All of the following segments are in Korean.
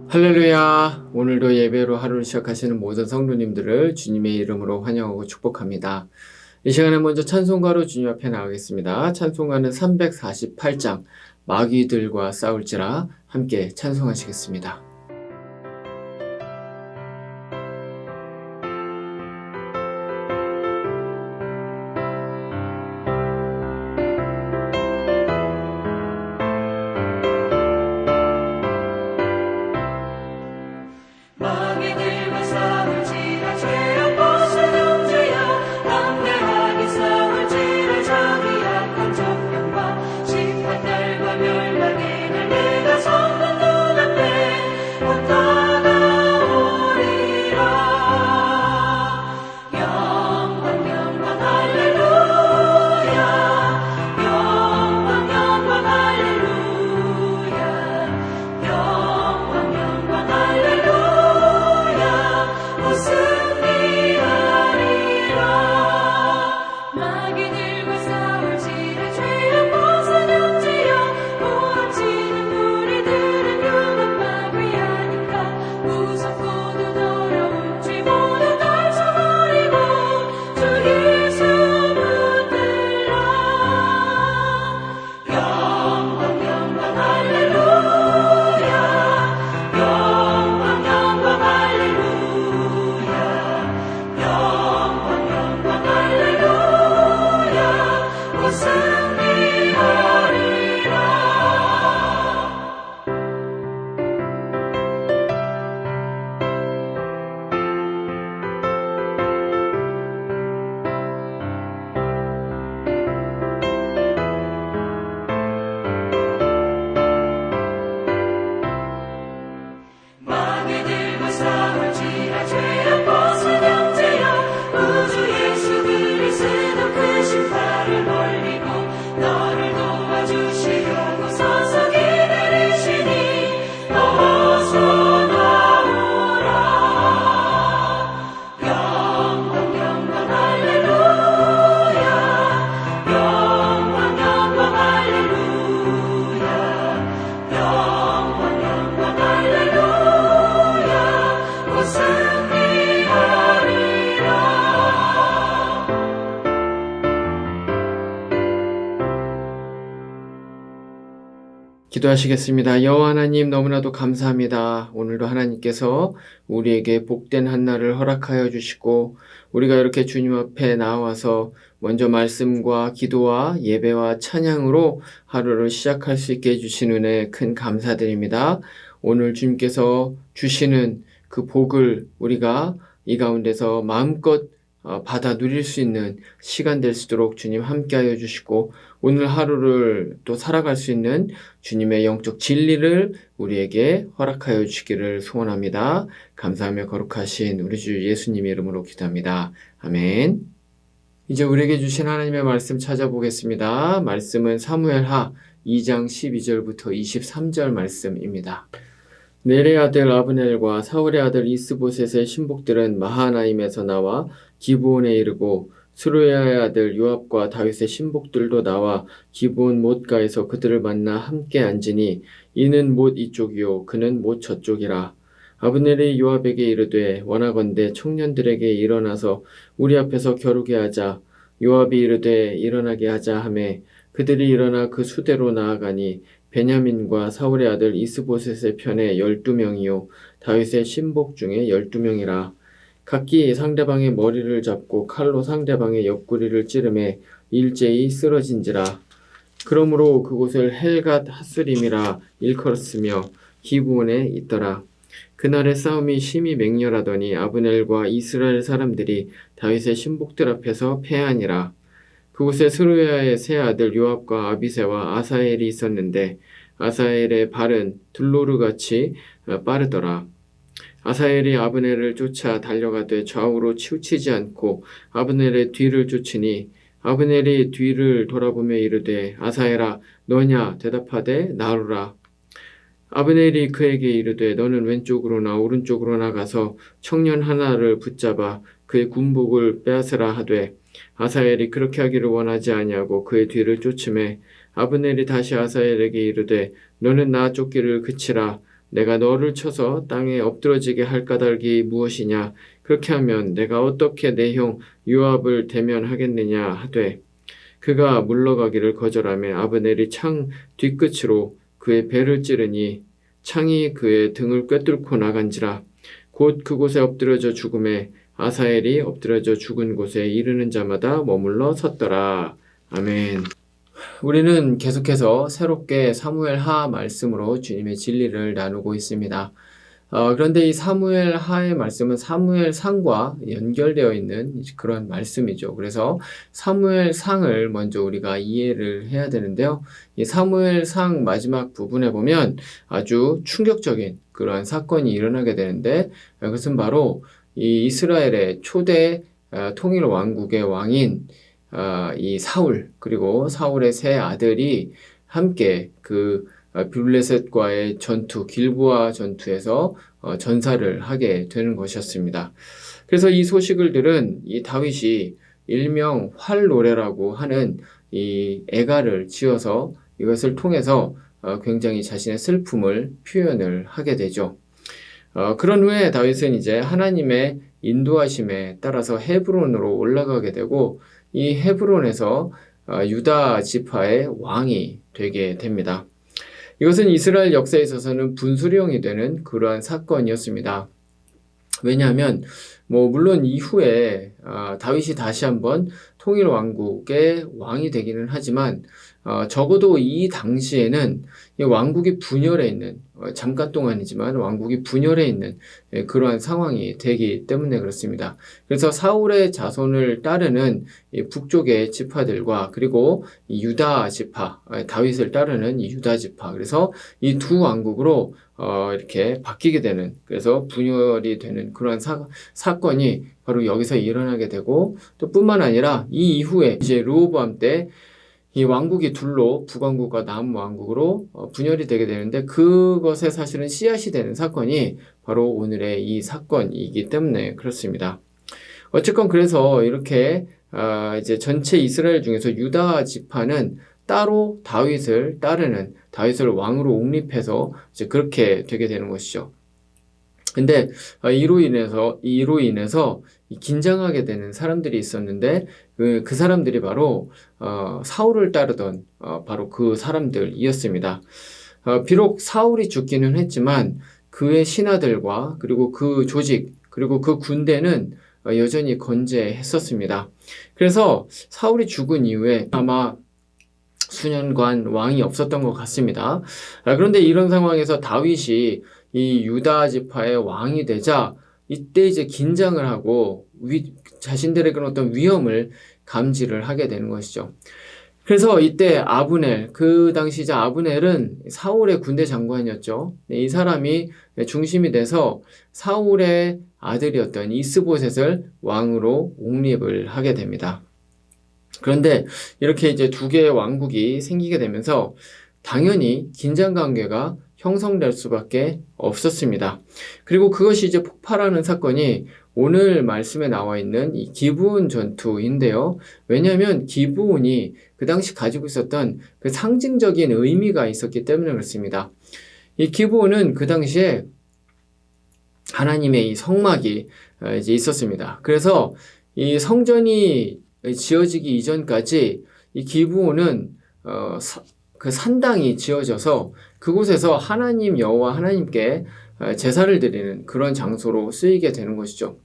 할렐루야. 오늘도 예배로 하루를 시작하시는 모든 성도님들을 주님의 이름으로 환영하고 축복합니다. 이 시간에 먼저 찬송가로 주님 앞에 나가겠습니다. 찬송가는 348장 마귀들과 싸울지라 함께 찬송하시겠습니다. 기도하시겠습니다. 여호와 하나님, 너무나도 감사합니다. 오늘도 하나님께서 우리에게 복된 한날을 허락하여 주시고 우리가 이렇게 주님 앞에 나와서 먼저 말씀과 기도와 예배와 찬양으로 하루를 시작할 수 있게 해주신 은혜에 큰 감사드립니다. 오늘 주님께서 주시는 그 복을 우리가 이 가운데서 마음껏 받아 누릴 수 있는 시간 될 수 있도록 주님 함께하여 주시고 오늘 하루를 또 살아갈 수 있는 주님의 영적 진리를 우리에게 허락하여 주시기를 소원합니다. 감사하며 거룩하신 우리 주 예수님의 이름으로 기도합니다. 아멘. 이제 우리에게 주신 하나님의 말씀 찾아보겠습니다. 말씀은 사무엘하 2장 12절부터 23절 말씀입니다. 넬의 아들 아브넬과 사울의 아들 이스보셋의 신복들은 마하나임에서 나와 기브온에 이르고 스루야의 아들 요압과 다윗의 신복들도 나와 기브온 못가에서 그들을 만나 함께 앉으니 이는 못 이쪽이요 그는 못 저쪽이라. 아브넬이 요압에게 이르되 원하건대 청년들에게 일어나서 우리 앞에서 겨루게 하자. 요압이 이르되 일어나게 하자 하매 그들이 일어나 그 수대로 나아가니 베냐민과 사울의 아들 이스보셋의 편에 12명이요 다윗의 신복 중에 12명이라. 각기 상대방의 머리를 잡고 칼로 상대방의 옆구리를 찌르매 일제히 쓰러진지라. 그러므로 그곳을 헬갓 핫스림이라 일컬었으며 기브온에 있더라. 그날의 싸움이 심히 맹렬하더니 아브넬과 이스라엘 사람들이 다윗의 신복들 앞에서 패하니라. 그곳에 스루야의 세 아들 요압과 아비새와 아사엘이 있었는데 아사엘의 발은 둘로르같이 빠르더라. 아사엘이 아브넬을 쫓아 달려가되 좌우로 치우치지 않고 아브넬의 뒤를 쫓으니 아브넬이 뒤를 돌아보며 이르되 아사엘아 너냐 대답하되 나루라. 아브넬이 그에게 이르되 너는 왼쪽으로나 오른쪽으로나 가서 청년 하나를 붙잡아 그의 군복을 빼앗으라 하되 아사엘이 그렇게 하기를 원하지 아니하고 그의 뒤를 쫓음에 아브넬이 다시 아사엘에게 이르되 너는 나 쫓기를 그치라. 내가 너를 쳐서 땅에 엎드러지게 할 까닭이 무엇이냐. 그렇게 하면 내가 어떻게 내 형 요압을 대면하겠느냐 하되 그가 물러가기를 거절하며 아브넬이 창 뒤끝으로 그의 배를 찌르니 창이 그의 등을 꿰뚫고 나간지라. 곧 그곳에 엎드러져 죽음에 아사엘이 엎드러져 죽은 곳에 이르는 자마다 머물러 섰더라. 아멘. 우리는 계속해서 새롭게 사무엘 하 말씀으로 주님의 진리를 나누고 있습니다. 그런데 이 사무엘 하의 말씀은 사무엘 상과 연결되어 있는 그런 말씀이죠. 그래서 사무엘 상을 먼저 우리가 이해를 해야 되는데요. 이 사무엘 상 마지막 부분에 보면 아주 충격적인 그러한 사건이 일어나게 되는데 그것은 바로 이 이스라엘의 초대 통일 왕국의 왕인 이 사울 그리고 사울의 세 아들이 함께 그 블레셋과의 전투, 길보아 전투에서 전사를 하게 되는 것이었습니다. 그래서 이 소식을 들은 이 다윗이 일명 활노래라고 하는 이 애가를 지어서 이것을 통해서 굉장히 자신의 슬픔을 표현을 하게 되죠. 그런 후에 다윗은 이제 하나님의 인도하심에 따라서 헤브론으로 올라가게 되고 이 헤브론에서 유다 지파의 왕이 되게 됩니다. 이것은 이스라엘 역사에 있어서는 분수령이 되는 그러한 사건이었습니다. 왜냐하면 물론 이후에 다윗이 다시 한번 통일 왕국의 왕이 되기는 하지만 적어도 이 당시에는 이 왕국이 분열해 있는 잠깐 동안이지만 왕국이 분열해 있는 그러한 상황이 되기 때문에 그렇습니다. 그래서 사울의 자손을 따르는 이 북쪽의 지파들과 그리고 이 유다 지파, 다윗을 따르는 이 유다 지파, 그래서 이 두 왕국으로 이렇게 바뀌게 되는, 그래서 분열이 되는 그러한 사건이 바로 여기서 일어나게 되고, 또 뿐만 아니라 이 이후에 이제 르호보암 때 이 왕국이 둘로 북왕국과 남왕국으로 분열이 되게 되는데 그것에 사실은 씨앗이 되는 사건이 바로 오늘의 이 사건이기 때문에 그렇습니다. 어쨌건 그래서 이렇게 이제 전체 이스라엘 중에서 유다 지파는 따로 다윗을 따르는, 다윗을 왕으로 옹립해서 이제 그렇게 되게 되는 것이죠. 근데 이로 인해서 긴장하게 되는 사람들이 있었는데 그 사람들이 바로 사울을 따르던 바로 그 사람들이었습니다. 비록 사울이 죽기는 했지만 그의 신하들과 그리고 그 조직 그리고 그 군대는 여전히 건재했었습니다. 그래서 사울이 죽은 이후에 아마 수년간 왕이 없었던 것 같습니다. 그런데 이런 상황에서 다윗이 이 유다 지파의 왕이 되자 이때 이제 긴장을 하고 자신들에게는 어떤 위험을 감지를 하게 되는 것이죠. 그래서 이때 아브넬, 그 당시 이제 아브넬은 사울의 군대 장관이었죠. 이 사람이 중심이 돼서 사울의 아들이었던 이스보셋을 왕으로 옹립을 하게 됩니다. 그런데 이렇게 이제 두 개의 왕국이 생기게 되면서 당연히 긴장 관계가 형성될 수밖에 없었습니다. 그리고 그것이 이제 폭발하는 사건이 오늘 말씀에 나와 있는 이 기브온 전투인데요. 왜냐하면 기브온이 그 당시 가지고 있었던 그 상징적인 의미가 있었기 때문에 그렇습니다. 이 기브온은 그 당시에 하나님의 이 성막이 이제 있었습니다. 그래서 이 성전이 지어지기 이전까지 이 기브온은 그 산당이 지어져서 그곳에서 하나님 여호와 하나님께 제사를 드리는 그런 장소로 쓰이게 되는 것이죠.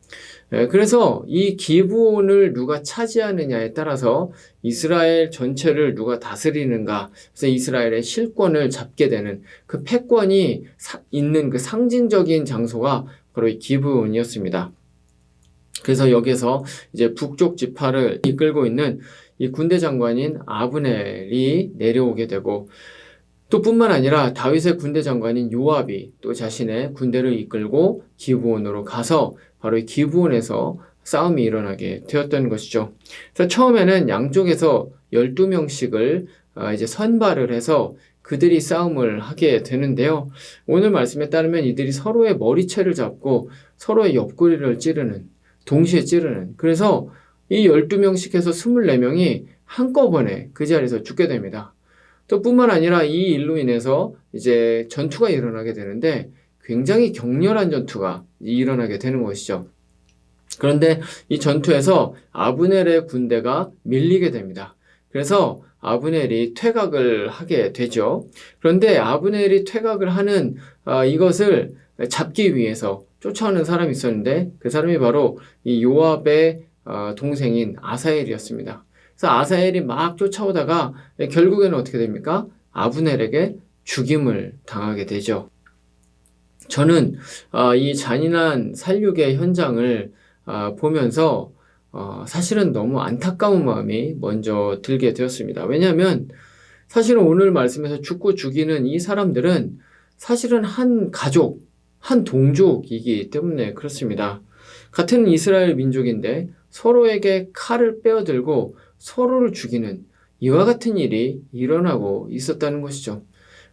그래서 이 기브온을 누가 차지하느냐에 따라서 이스라엘 전체를 누가 다스리는가, 그래서 이스라엘의 실권을 잡게 되는 그 패권이 있는 그 상징적인 장소가 바로 이 기브온이었습니다. 그래서 여기서 이제 북쪽 지파를 이끌고 있는 이 군대 장관인 아브넬이 내려오게 되고 또 뿐만 아니라 다윗의 군대 장관인 요압이 또 자신의 군대를 이끌고 기브온으로 가서 바로 이 기브온에서 싸움이 일어나게 되었던 것이죠. 그래서 처음에는 양쪽에서 12명씩을 이제 선발을 해서 그들이 싸움을 하게 되는데요. 오늘 말씀에 따르면 이들이 서로의 머리채를 잡고 서로의 옆구리를 찌르는, 동시에 찌르는. 그래서 이 12명씩 해서 24명이 한꺼번에 그 자리에서 죽게 됩니다. 또 뿐만 아니라 이 일로 인해서 이제 전투가 일어나게 되는데 굉장히 격렬한 전투가 일어나게 되는 것이죠. 그런데 이 전투에서 아브넬의 군대가 밀리게 됩니다. 그래서 아브넬이 퇴각을 하게 되죠. 그런데 아브넬이 퇴각을 하는 이것을 잡기 위해서 쫓아오는 사람이 있었는데 그 사람이 바로 이 요압의 동생인 아사엘이었습니다. 그래서 아사엘이 막 쫓아오다가 결국에는 어떻게 됩니까? 아브넬에게 죽임을 당하게 되죠. 저는 이 잔인한 살육의 현장을 보면서 사실은 너무 안타까운 마음이 먼저 들게 되었습니다. 왜냐하면 사실은 오늘 말씀에서 죽고 죽이는 이 사람들은 사실은 한 가족, 한 동족이기 때문에 그렇습니다. 같은 이스라엘 민족인데 서로에게 칼을 빼어들고 서로를 죽이는 이와 같은 일이 일어나고 있었다는 것이죠.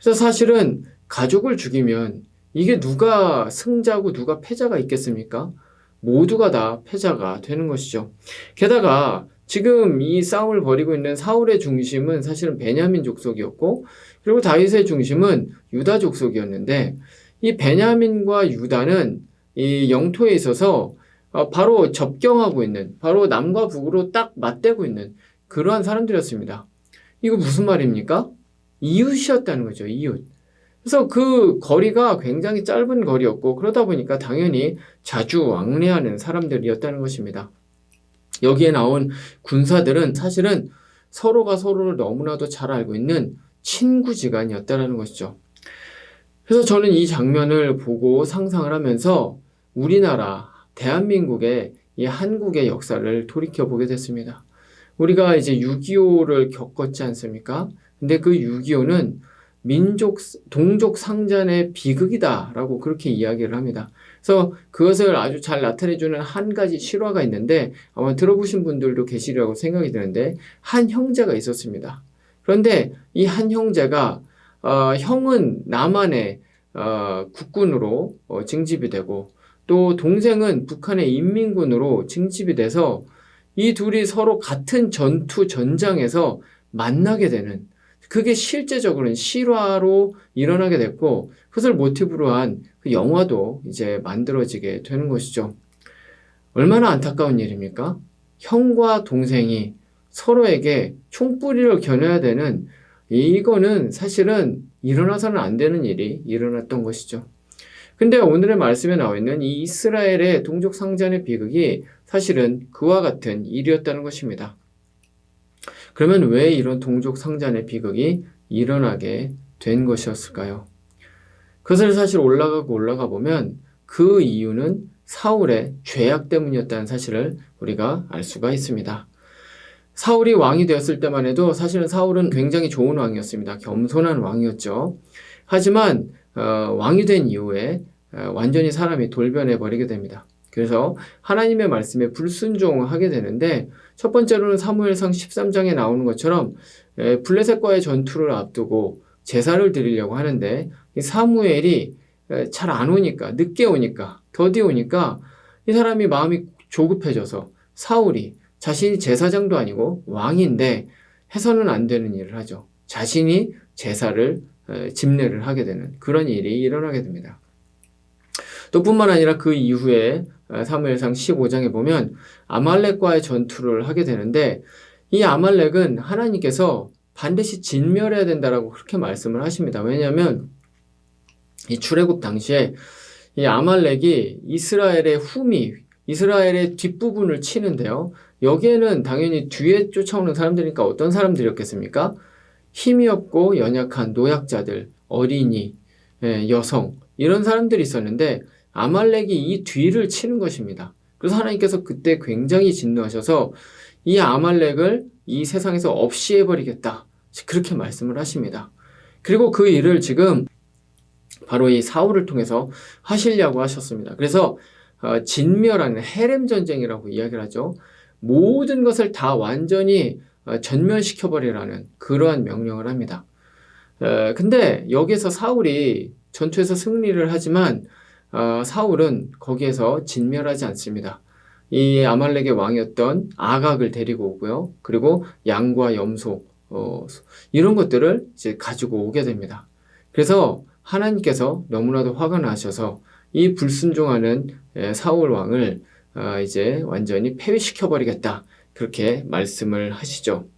그래서 사실은 가족을 죽이면 이게 누가 승자고 누가 패자가 있겠습니까? 모두가 다 패자가 되는 것이죠. 게다가 지금 이 싸움을 벌이고 있는 사울의 중심은 사실은 베냐민 족속이었고 그리고 다윗의 중심은 유다 족속이었는데 이 베냐민과 유다는 이 영토에 있어서 바로 접경하고 있는 바로 남과 북으로 딱 맞대고 있는 그러한 사람들이었습니다. 이거 무슨 말입니까? 이웃이었다는 거죠. 이웃. 그래서 그 거리가 굉장히 짧은 거리였고 그러다 보니까 당연히 자주 왕래하는 사람들이었다는 것입니다. 여기에 나온 군사들은 사실은 서로가 서로를 너무나도 잘 알고 있는 친구지간이었다는 것이죠. 그래서 저는 이 장면을 보고 상상을 하면서 우리나라 대한민국의 이 한국의 역사를 돌이켜보게 됐습니다. 우리가 이제 6.25를 겪었지 않습니까? 근데 그 6.25는 동족 상잔의 비극이다라고 그렇게 이야기를 합니다. 그래서 그것을 아주 잘 나타내주는 한 가지 실화가 있는데 아마 들어보신 분들도 계시리라고 생각이 드는데 한 형제가 있었습니다. 그런데 이 한 형제가 형은 남한의 국군으로 징집이 되고 또 동생은 북한의 인민군으로 징집이 돼서 이 둘이 서로 같은 전장에서 만나게 되는 그게 실제적으로는 실화로 일어나게 됐고 그것을 모티브로 한 그 영화도 이제 만들어지게 되는 것이죠. 얼마나 안타까운 일입니까? 형과 동생이 서로에게 총뿌리를 겨눠야 되는 이거는 사실은 일어나서는 안 되는 일이 일어났던 것이죠. 근데 오늘의 말씀에 나와 있는 이 이스라엘의 동족 상잔의 비극이 사실은 그와 같은 일이었다는 것입니다. 그러면 왜 이런 동족 상잔의 비극이 일어나게 된 것이었을까요? 그것을 사실 올라가 보면 그 이유는 사울의 죄악 때문이었다는 사실을 우리가 알 수가 있습니다. 사울이 왕이 되었을 때만 해도 사실은 사울은 굉장히 좋은 왕이었습니다. 겸손한 왕이었죠. 하지만 왕이 된 이후에 완전히 사람이 돌변해 버리게 됩니다. 그래서 하나님의 말씀에 불순종하게 되는데 첫 번째로는 사무엘상 13장에 나오는 것처럼 블레셋과의 전투를 앞두고 제사를 드리려고 하는데 사무엘이 잘 안 오니까 늦게 오니까 더디 오니까 이 사람이 마음이 조급해져서 사울이 자신이 제사장도 아니고 왕인데 해서는 안 되는 일을 하죠. 자신이 제사를 집례를 하게 되는 그런 일이 일어나게 됩니다. 또 뿐만 아니라 그 이후에 사무엘상 15장에 보면 아말렉과의 전투를 하게 되는데 이 아말렉은 하나님께서 반드시 진멸해야 된다라고 그렇게 말씀을 하십니다. 왜냐하면 이 출애굽 당시에 이 아말렉이 이스라엘의 이스라엘의 뒷부분을 치는데요. 여기에는 당연히 뒤에 쫓아오는 사람들이니까 어떤 사람들이었겠습니까? 힘이 없고 연약한 노약자들, 어린이, 여성 이런 사람들이 있었는데 아말렉이 이 뒤를 치는 것입니다. 그래서 하나님께서 그때 굉장히 진노하셔서 이 아말렉을 이 세상에서 없이 해버리겠다. 그렇게 말씀을 하십니다. 그리고 그 일을 지금 바로 이 사울을 통해서 하시려고 하셨습니다. 그래서 진멸하는 헤렘 전쟁이라고 이야기를 하죠. 모든 것을 다 완전히 전멸시켜버리라는 그러한 명령을 합니다. 근데 여기서 사울이 전투에서 승리를 하지만 사울은 거기에서 진멸하지 않습니다. 이 아말렉의 왕이었던 아각을 데리고 오고요. 그리고 양과 염소 이런 것들을 이제 가지고 오게 됩니다. 그래서 하나님께서 너무나도 화가 나셔서 이 불순종하는 사울 왕을 이제 완전히 폐위시켜 버리겠다. 그렇게 말씀을 하시죠.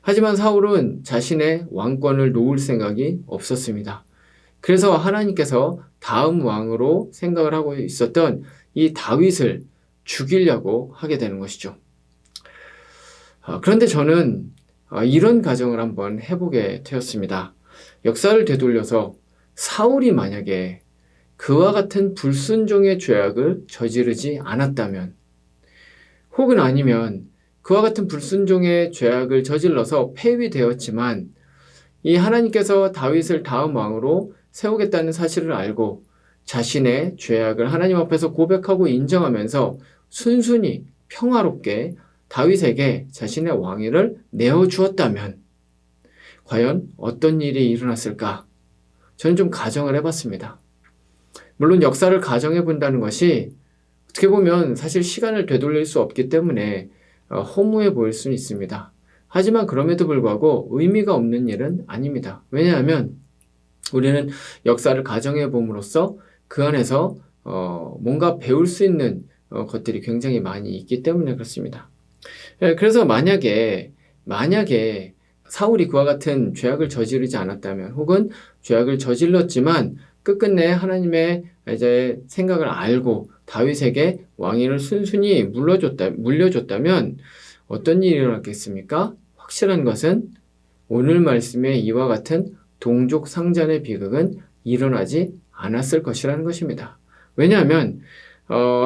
하지만 사울은 자신의 왕권을 놓을 생각이 없었습니다. 그래서 하나님께서 다음 왕으로 생각을 하고 있었던 이 다윗을 죽이려고 하게 되는 것이죠. 그런데 저는 이런 가정을 한번 해보게 되었습니다. 역사를 되돌려서 사울이 만약에 그와 같은 불순종의 죄악을 저지르지 않았다면, 혹은 아니면 그와 같은 불순종의 죄악을 저질러서 폐위되었지만 이 하나님께서 다윗을 다음 왕으로 세우겠다는 사실을 알고 자신의 죄악을 하나님 앞에서 고백하고 인정하면서 순순히 평화롭게 다윗에게 자신의 왕위를 내어주었다면 과연 어떤 일이 일어났을까? 저는 좀 가정을 해봤습니다. 물론 역사를 가정해 본다는 것이 어떻게 보면 사실 시간을 되돌릴 수 없기 때문에 허무해 보일 수는 있습니다. 하지만 그럼에도 불구하고 의미가 없는 일은 아닙니다. 왜냐하면 우리는 역사를 가정해 봄으로써 그 안에서 뭔가 배울 수 있는 것들이 굉장히 많이 있기 때문에 그렇습니다. 그래서 만약에 사울이 그와 같은 죄악을 저지르지 않았다면, 혹은 죄악을 저질렀지만 끝끝내 하나님의 이제 생각을 알고 다윗에게 왕위를 순순히 물려줬다면 어떤 일이 일어났겠습니까? 확실한 것은 오늘 말씀의 이와 같은 동족 상잔의 비극은 일어나지 않았을 것이라는 것입니다. 왜냐하면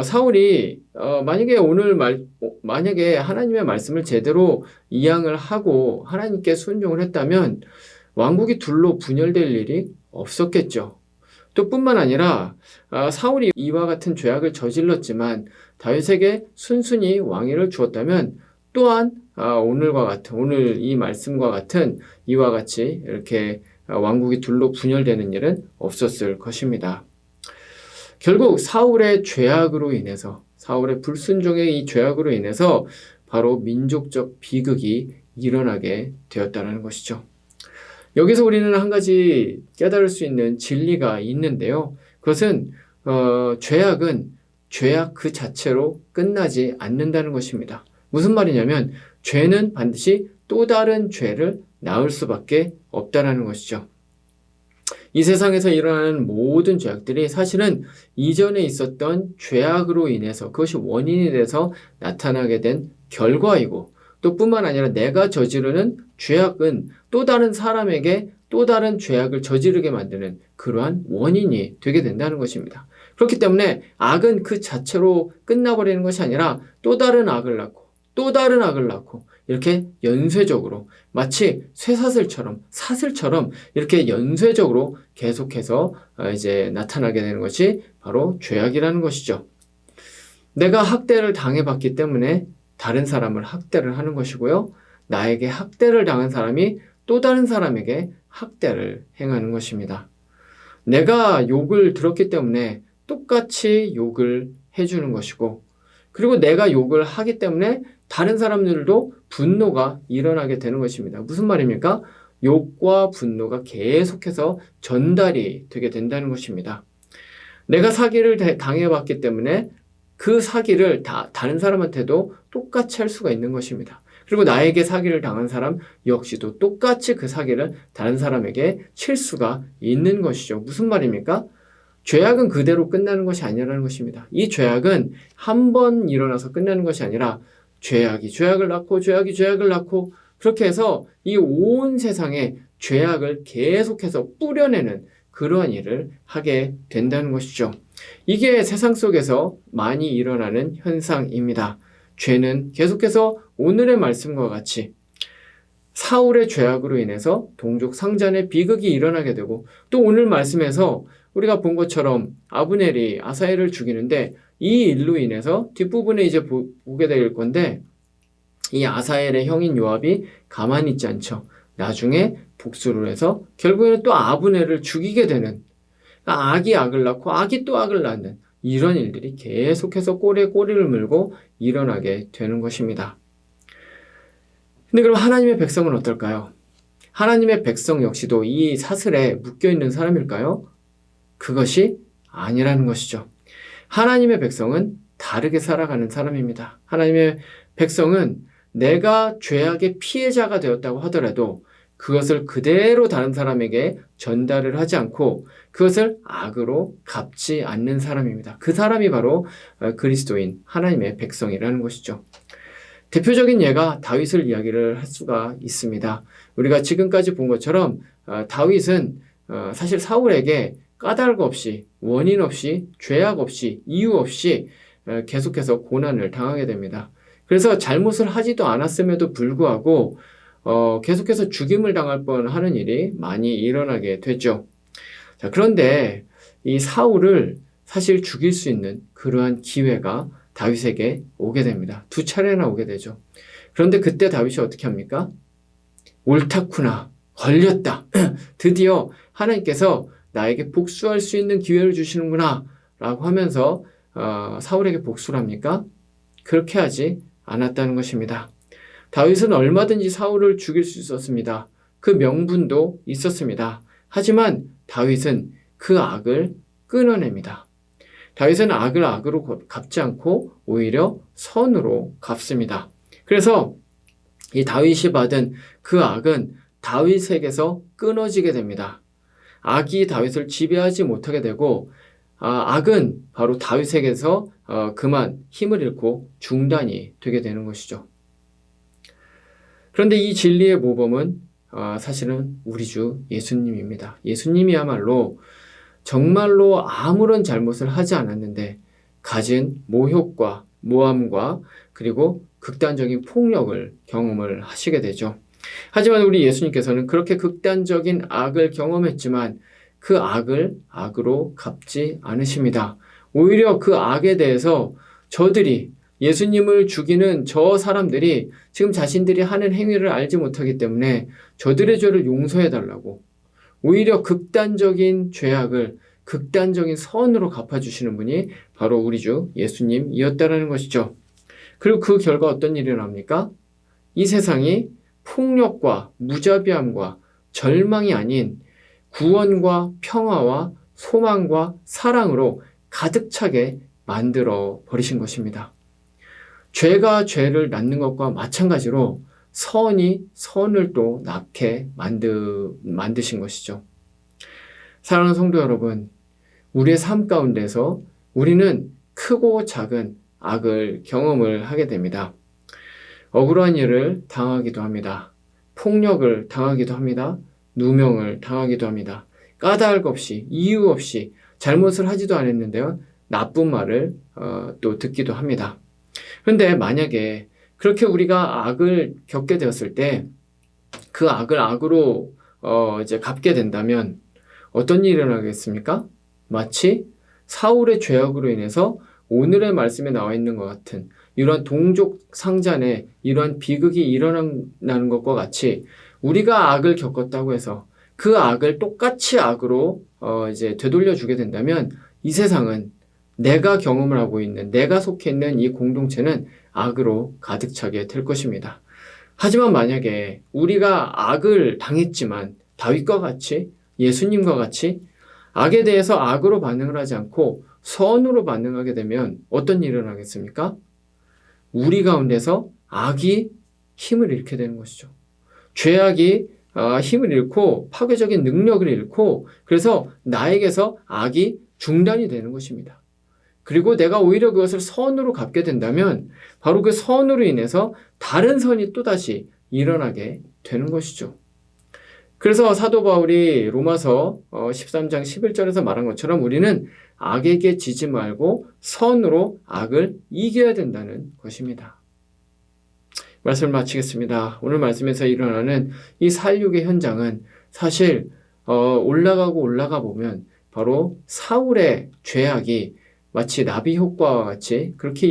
사울이 만약에 하나님의 말씀을 제대로 이양을 하고 하나님께 순종을 했다면 왕국이 둘로 분열될 일이 없었겠죠. 또 뿐만 아니라 사울이 이와 같은 죄악을 저질렀지만 다윗에게 순순히 왕위를 주었다면 또한 오늘 이 말씀과 같은 이와 같이 이렇게 왕국이 둘로 분열되는 일은 없었을 것입니다. 결국 사울의 불순종의 이 죄악으로 인해서 바로 민족적 비극이 일어나게 되었다는 것이죠. 여기서 우리는 한 가지 깨달을 수 있는 진리가 있는데요. 그것은 죄악은 죄악 그 자체로 끝나지 않는다는 것입니다. 무슨 말이냐면 죄는 반드시 또 다른 죄를 낳을 수밖에 없다는 것이죠. 이 세상에서 일어나는 모든 죄악들이 사실은 이전에 있었던 죄악으로 인해서, 그것이 원인이 돼서 나타나게 된 결과이고, 또 뿐만 아니라 내가 저지르는 죄악은 또 다른 사람에게 또 다른 죄악을 저지르게 만드는 그러한 원인이 되게 된다는 것입니다. 그렇기 때문에 악은 그 자체로 끝나버리는 것이 아니라 또 다른 악을 낳고 또 다른 악을 낳고 이렇게 연쇄적으로, 마치 사슬처럼 이렇게 연쇄적으로 계속해서 이제 나타나게 되는 것이 바로 죄악이라는 것이죠. 내가 학대를 당해봤기 때문에 다른 사람을 학대를 하는 것이고요. 나에게 학대를 당한 사람이 또 다른 사람에게 학대를 행하는 것입니다. 내가 욕을 들었기 때문에 똑같이 욕을 해주는 것이고, 그리고 내가 욕을 하기 때문에 다른 사람들도 분노가 일어나게 되는 것입니다. 무슨 말입니까? 욕과 분노가 계속해서 전달이 되게 된다는 것입니다. 내가 사기를 당해봤기 때문에 그 사기를 다른 사람한테도 똑같이 할 수가 있는 것입니다. 그리고 나에게 사기를 당한 사람 역시도 똑같이 그 사기를 다른 사람에게 칠 수가 있는 것이죠. 무슨 말입니까? 죄악은 그대로 끝나는 것이 아니라는 것입니다. 이 죄악은 한 번 일어나서 끝나는 것이 아니라 죄악이 죄악을 낳고 그렇게 해서 이 온 세상에 죄악을 계속해서 뿌려내는 그러한 일을 하게 된다는 것이죠. 이게 세상 속에서 많이 일어나는 현상입니다. 죄는 계속해서 오늘의 말씀과 같이 사울의 죄악으로 인해서 동족 상잔의 비극이 일어나게 되고, 또 오늘 말씀에서 우리가 본 것처럼 아브넬이 아사엘을 죽이는데 이 일로 인해서 뒷부분에 이제 보게 될 건데, 이 아사엘의 형인 요압이 가만히 있지 않죠. 나중에 복수를 해서 결국에는 또 아브넬을 죽이게 되는, 악이 악을 낳고 악이 또 악을 낳는 이런 일들이 계속해서 꼬리에 꼬리를 물고 일어나게 되는 것입니다. 근데 그럼 하나님의 백성은 어떨까요? 하나님의 백성 역시도 이 사슬에 묶여있는 사람일까요? 그것이 아니라는 것이죠. 하나님의 백성은 다르게 살아가는 사람입니다. 하나님의 백성은 내가 죄악의 피해자가 되었다고 하더라도 그것을 그대로 다른 사람에게 전달을 하지 않고 그것을 악으로 갚지 않는 사람입니다. 그 사람이 바로 그리스도인 하나님의 백성이라는 것이죠. 대표적인 예가 다윗을 이야기를 할 수가 있습니다. 우리가 지금까지 본 것처럼 다윗은 사실 사울에게 까닭 없이, 원인 없이, 죄악 없이, 이유 없이 계속해서 고난을 당하게 됩니다. 그래서 잘못을 하지도 않았음에도 불구하고 계속해서 죽임을 당할 뻔하는 일이 많이 일어나게 되죠. 자, 그런데 이 사울을 사실 죽일 수 있는 그러한 기회가 다윗에게 오게 됩니다. 2차례나 오게 되죠. 그런데 그때 다윗이 어떻게 합니까? 옳다구나, 걸렸다. 드디어 하나님께서 나에게 복수할 수 있는 기회를 주시는구나 라고 하면서 사울에게 복수를 합니까? 그렇게 하지 않았다는 것입니다. 다윗은 얼마든지 사울을 죽일 수 있었습니다. 그 명분도 있었습니다. 하지만 다윗은 그 악을 끊어냅니다. 다윗은 악을 악으로 갚지 않고 오히려 선으로 갚습니다. 그래서 이 다윗이 받은 그 악은 다윗에게서 끊어지게 됩니다. 악이 다윗을 지배하지 못하게 되고 악은 바로 다윗에게서 그만 힘을 잃고 중단이 되게 되는 것이죠. 그런데 이 진리의 모범은 사실은 우리 주 예수님입니다. 예수님이야말로 정말로 아무런 잘못을 하지 않았는데 가진 모욕과 모함과 그리고 극단적인 폭력을 경험을 하시게 되죠. 하지만 우리 예수님께서는 그렇게 극단적인 악을 경험했지만 그 악을 악으로 갚지 않으십니다. 오히려 그 악에 대해서 저들이 예수님을 죽이는 저 사람들이 지금 자신들이 하는 행위를 알지 못하기 때문에 저들의 죄를 용서해달라고 오히려 극단적인 죄악을 극단적인 선으로 갚아주시는 분이 바로 우리 주 예수님이었다라는 것이죠. 그리고 그 결과 어떤 일이 일어납니까? 이 세상이 폭력과 무자비함과 절망이 아닌 구원과 평화와 소망과 사랑으로 가득 차게 만들어 버리신 것입니다. 죄가 죄를 낳는 것과 마찬가지로 선이 선을 또 낳게 만드신 것이죠. 사랑하는 성도 여러분, 우리의 삶 가운데서 우리는 크고 작은 악을 경험을 하게 됩니다. 억울한 일을 당하기도 합니다. 폭력을 당하기도 합니다. 누명을 당하기도 합니다. 까닭 없이, 이유 없이 잘못을 하지도 않았는데요. 나쁜 말을 또 듣기도 합니다. 그런데 만약에 그렇게 우리가 악을 겪게 되었을 때 그 악을 악으로 이제 갚게 된다면 어떤 일이 일어나겠습니까? 마치 사울의 죄악으로 인해서 오늘의 말씀에 나와 있는 것 같은 이러한 동족 상잔의 이러한 비극이 일어나는 것과 같이 우리가 악을 겪었다고 해서 그 악을 똑같이 악으로 이제 되돌려주게 된다면 이 세상은 내가 경험을 하고 있는, 내가 속해 있는 이 공동체는 악으로 가득 차게 될 것입니다. 하지만 만약에 우리가 악을 당했지만 다윗과 같이 예수님과 같이 악에 대해서 악으로 반응을 하지 않고 선으로 반응하게 되면 어떤 일이 일어나겠습니까? 우리 가운데서 악이 힘을 잃게 되는 것이죠. 죄악이 힘을 잃고 파괴적인 능력을 잃고 그래서 나에게서 악이 중단이 되는 것입니다. 그리고 내가 오히려 그것을 선으로 갚게 된다면 바로 그 선으로 인해서 다른 선이 또다시 일어나게 되는 것이죠. 그래서 사도 바울이 로마서 13장 11절에서 말한 것처럼 우리는 악에게 지지 말고 선으로 악을 이겨야 된다는 것입니다. 말씀을 마치겠습니다. 오늘 말씀에서 일어나는 이 살육의 현장은 사실 올라가 보면 바로 사울의 죄악이 마치 나비 효과와 같이 그렇게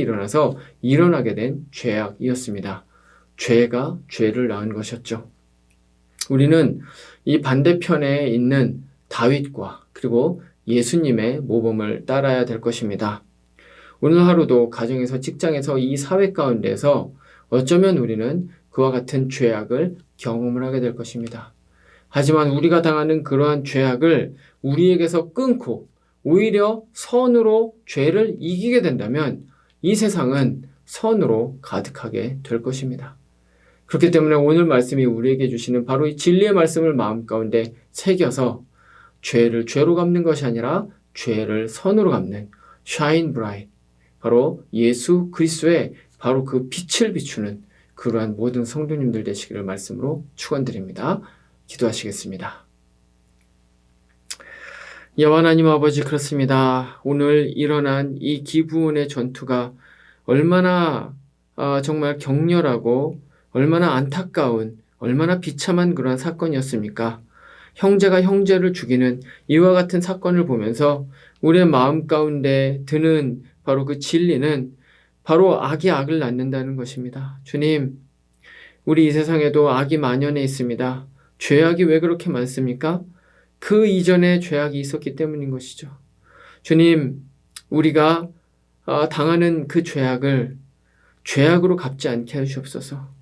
일어나게 된 죄악이었습니다. 죄가 죄를 낳은 것이었죠. 우리는 이 반대편에 있는 다윗과 그리고 예수님의 모범을 따라야 될 것입니다. 오늘 하루도 가정에서, 직장에서, 이 사회 가운데서 어쩌면 우리는 그와 같은 죄악을 경험을 하게 될 것입니다. 하지만 우리가 당하는 그러한 죄악을 우리에게서 끊고 오히려 선으로 죄를 이기게 된다면 이 세상은 선으로 가득하게 될 것입니다. 그렇기 때문에 오늘 말씀이 우리에게 주시는 바로 이 진리의 말씀을 마음 가운데 새겨서 죄를 죄로 갚는 것이 아니라 죄를 선으로 갚는 shine bright, 바로 예수 그리스도의 바로 그 빛을 비추는 그러한 모든 성도님들 되시기를 말씀으로 축원드립니다. 기도하시겠습니다. 여호와 하나님 아버지, 그렇습니다. 오늘 일어난 이 기브온의 전투가 얼마나 정말 격렬하고 얼마나 안타까운, 얼마나 비참한 그러한 사건이었습니까? 형제가 형제를 죽이는 이와 같은 사건을 보면서 우리의 마음 가운데 드는 바로 그 진리는 바로 악이 악을 낳는다는 것입니다. 주님, 우리 이 세상에도 악이 만연해 있습니다. 죄악이 왜 그렇게 많습니까? 그 이전에 죄악이 있었기 때문인 것이죠. 주님, 우리가 당하는 그 죄악을 죄악으로 갚지 않게 하시옵소서.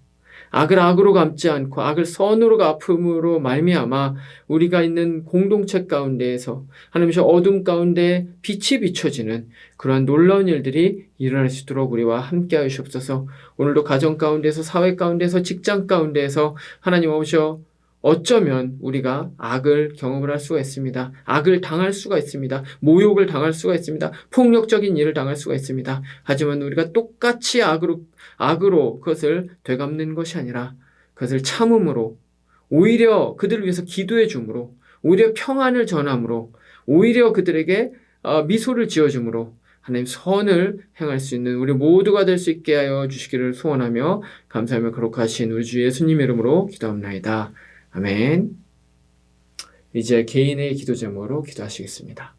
악을 악으로 갚지 않고 악을 선으로 갚음으로 말미암아 우리가 있는 공동체 가운데에서 하나님의 어둠 가운데 빛이 비춰지는 그러한 놀라운 일들이 일어날 수 있도록 우리와 함께 하시옵소서. 오늘도 가정 가운데서, 사회 가운데서, 직장 가운데에서 하나님 오셔 어쩌면 우리가 악을 경험을 할 수가 있습니다. 악을 당할 수가 있습니다. 모욕을 당할 수가 있습니다. 폭력적인 일을 당할 수가 있습니다. 하지만 우리가 똑같이 악으로 그것을 되갚는 것이 아니라 그것을 참음으로, 오히려 그들을 위해서 기도해 줌으로, 오히려 평안을 전함으로, 오히려 그들에게 미소를 지어줌으로 하나님 선을 행할 수 있는 우리 모두가 될 수 있게 하여 주시기를 소원하며 감사하며 거룩하신 우리 주 예수님 이름으로 기도합나이다. 아멘. 이제 개인의 기도 제목으로 기도하시겠습니다.